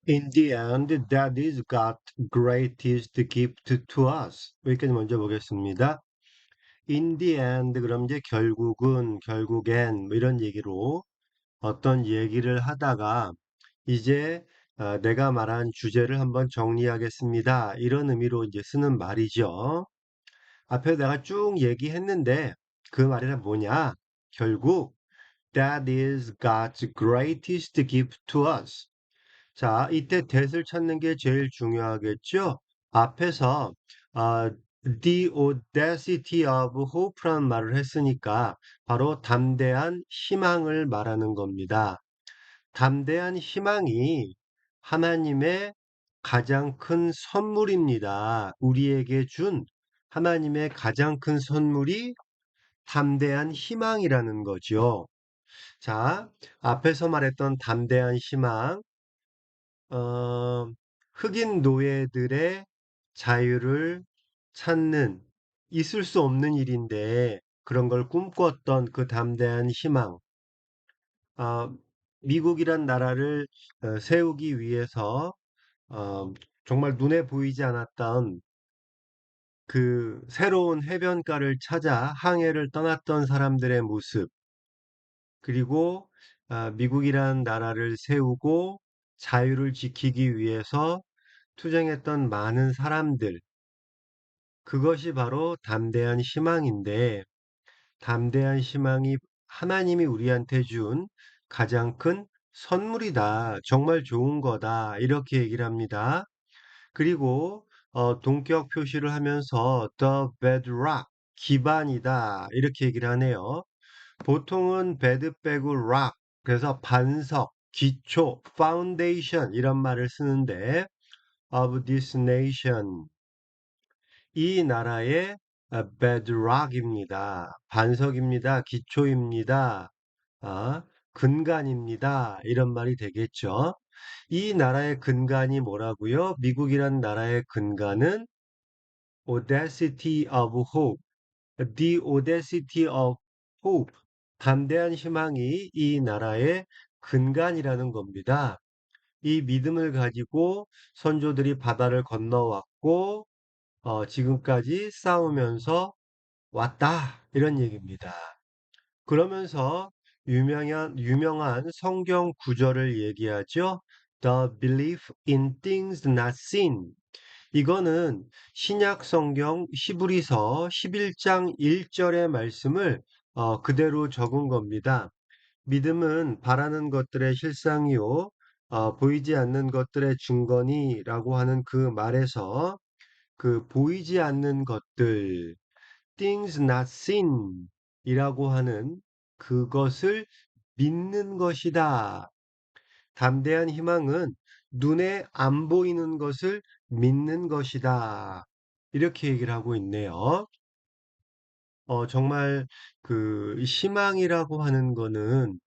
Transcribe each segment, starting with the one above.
In the end, that is God greatest gift to us. 여기까지 먼저 보겠습니다. In the end, 그럼 이제 결국엔, 뭐 이런 얘기로 어떤 얘기를 하다가 이제 내가 말한 주제를 한번 정리하겠습니다. 이런 의미로 이제 쓰는 말이죠. 앞에 내가 쭉 얘기했는데 그 말이란 뭐냐? 결국 that is God's greatest gift to us. 자, 이때 that을 찾는 게 제일 중요하겠죠? 앞에서 아, the audacity of hope라는 말을 했으니까 바로 담대한 희망을 말하는 겁니다. 담대한 희망이 하나님의 가장 큰 선물입니다. 우리에게 준 하나님의 가장 큰 선물이 담대한 희망이라는 거죠. 자, 앞에서 말했던 담대한 희망, 어, 흑인 노예들의 자유를 찾는 있을 수 없는 일인데 그런 걸 꿈꿨던 그 담대한 희망, 아, 미국이란 나라를 세우기 위해서 어, 정말 눈에 보이지 않았던 그 새로운 해변가를 찾아 항해를 떠났던 사람들의 모습, 그리고 미국이란 나라를 세우고 자유를 지키기 위해서 투쟁했던 많은 사람들, 그것이 바로 담대한 희망인데, 담대한 희망이 하나님이 우리한테 준 가장 큰 선물이다. 정말 좋은 거다. 이렇게 얘기를 합니다. 그리고 동격 표시를 하면서 the bedrock, 기반이다. 이렇게 얘기를 하네요. 보통은 bed 빼고 rock, 그래서 반석, 기초, foundation 이런 말을 쓰는데 of this nation, 이 나라의 bedrock입니다. 반석입니다. 기초입니다. 아, 근간입니다. 이런 말이 되겠죠. 이 나라의 근간이 뭐라고요? 미국이란 나라의 근간은 audacity of hope, the audacity of hope, 담대한 희망이 이 나라의 근간이라는 겁니다. 이 믿음을 가지고 선조들이 바다를 건너왔고 지금까지 싸우면서 왔다. 이런 얘기입니다. 그러면서 유명한 성경 구절을 얘기하죠. The belief in things not seen. 이거는 신약 성경 히브리서 11장 1절의 말씀을 그대로 적은 겁니다. 믿음은 바라는 것들의 실상이요, 보이지 않는 것들의 증거니라고 하는 그 말에서 그 보이지 않는 것들, things not seen 이라고 하는 그것을 믿는 것이다. 담대한 희망은 눈에 안 보이는 것을 믿는 것이다. 이렇게 얘기를 하고 있네요. 정말 그 희망이라고 하는 거는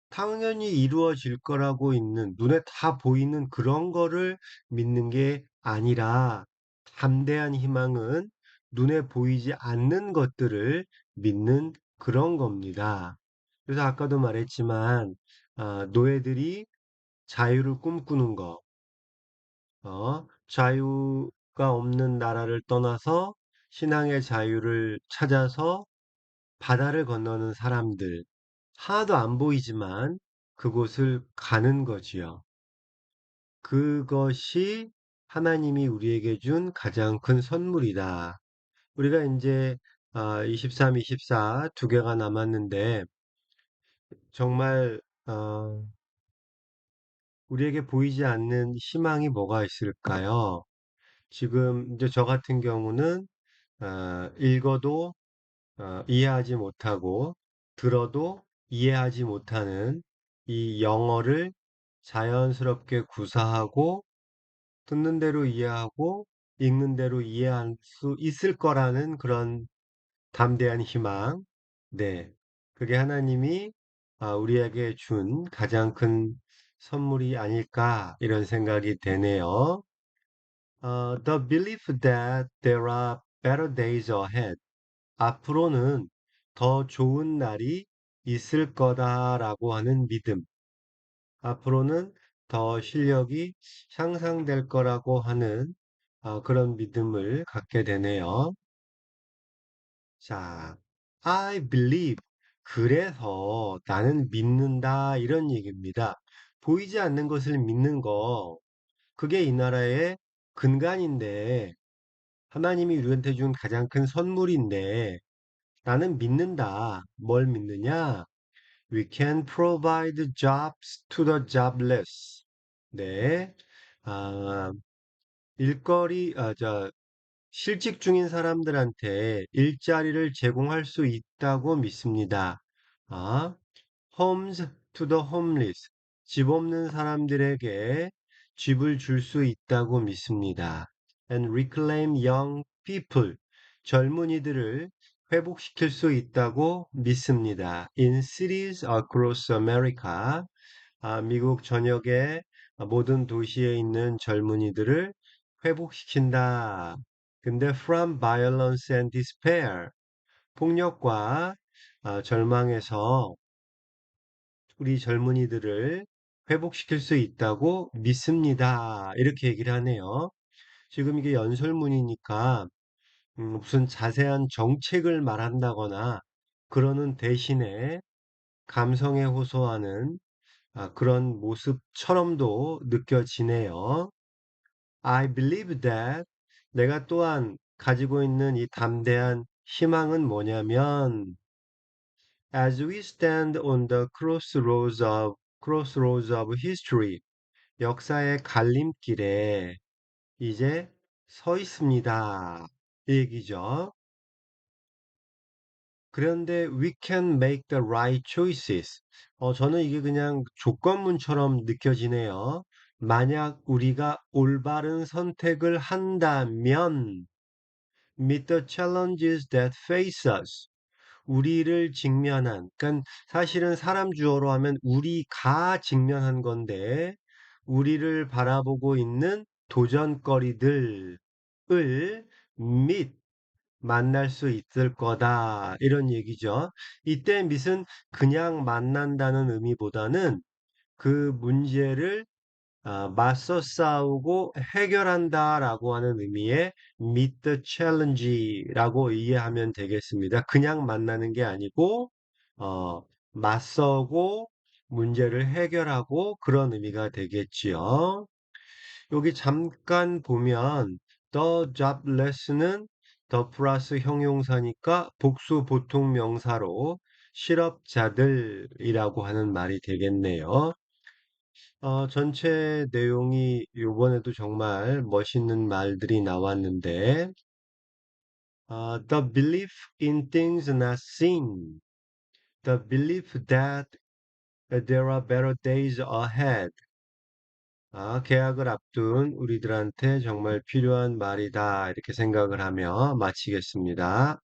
당연히 이루어질 거라고 있는, 눈에 다 보이는 그런 거를 믿는 게 아니라, 담대한 희망은 눈에 보이지 않는 것들을 믿는 그런 겁니다. 그래서 아까도 말했지만, 노예들이 자유를 꿈꾸는 거, 자유가 없는 나라를 떠나서 신앙의 자유를 찾아서 바다를 건너는 사람들, 하나도 안 보이지만 그곳을 가는 거지요. 그것이 하나님이 우리에게 준 가장 큰 선물이다. 우리가 이제 23, 24 두 개가 남았는데 정말 우리에게 보이지 않는 희망이 뭐가 있을까요? 지금 이제 저 같은 경우는 읽어도 이해하지 못하고 들어도 이해하지 못하는 이 영어를 자연스럽게 구사하고 듣는 대로 이해하고 읽는 대로 이해할 수 있을 거라는 그런 담대한 희망. 네. 그게 하나님이 우리에게 준 가장 큰 선물이 아닐까 이런 생각이 되네요. The belief that there are better days ahead. 앞으로는 더 좋은 날이 있을 거다라고 하는 믿음. 앞으로는 더 실력이 향상될 거라고 하는 그런 믿음을 갖게 되네요. 자, I believe. 그래서 나는 믿는다. 이런 얘기입니다. 보이지 않는 것을 믿는 거, 그게 이 나라의 근간인데, 하나님이 우리한테 준 가장 큰 선물인데, 나는 믿는다. 뭘 믿느냐? We can provide jobs to the jobless. 네. 아, 실직 중인 사람들한테 일자리를 제공할 수 있다고 믿습니다. 아, homes to the homeless. 집 없는 사람들에게 집을 줄 수 있다고 믿습니다. And reclaim young people. 젊은이들을 회복시킬 수 있다고 믿습니다. In cities across America. 미국 전역의 모든 도시에 있는 젊은이들을 회복시킨다. 근데 from violence and despair, 폭력과 절망에서 우리 젊은이들을 회복시킬 수 있다고 믿습니다. 이렇게 얘기를 하네요. 지금 이게 연설문이니까 무슨 자세한 정책을 말한다거나 그러는 대신에 감성에 호소하는 그런 모습처럼도 느껴지네요. I believe that 내가 또한 가지고 있는 이 담대한 희망은 뭐냐면 as we stand on the crossroads of history 역사의 갈림길에 이제 서 있습니다. 이 얘기죠. 그런데 we can make the right choices. 저는 이게 그냥 조건문처럼 느껴지네요. 만약 우리가 올바른 선택을 한다면 meet the challenges that face us. 우리를 직면한, 그러니까 사실은 사람 주어로 하면 우리가 직면한 건데, 우리를 바라보고 있는 도전거리들을 meet 만날 수 있을 거다. 이런 얘기죠. 이때 mit은 그냥 만난다는 의미보다는 그 문제를 맞서 싸우고 해결한다라고 하는 의미의 meet the challenge라고 이해하면 되겠습니다. 그냥 만나는 게 아니고 어, 맞서고 문제를 해결하고 그런 의미가 되겠지요. 여기 잠깐 보면 the jobless는 더 플러스 형용사니까 복수 보통 명사로 실업자들이라고 하는 말이 되겠네요. 전체 내용이 이번에도 정말 멋있는 말들이 나왔는데, the belief in things not seen, the belief that there are better days ahead. 계약을 앞둔 우리들한테 정말 필요한 말이다. 이렇게 생각을 하며 마치겠습니다.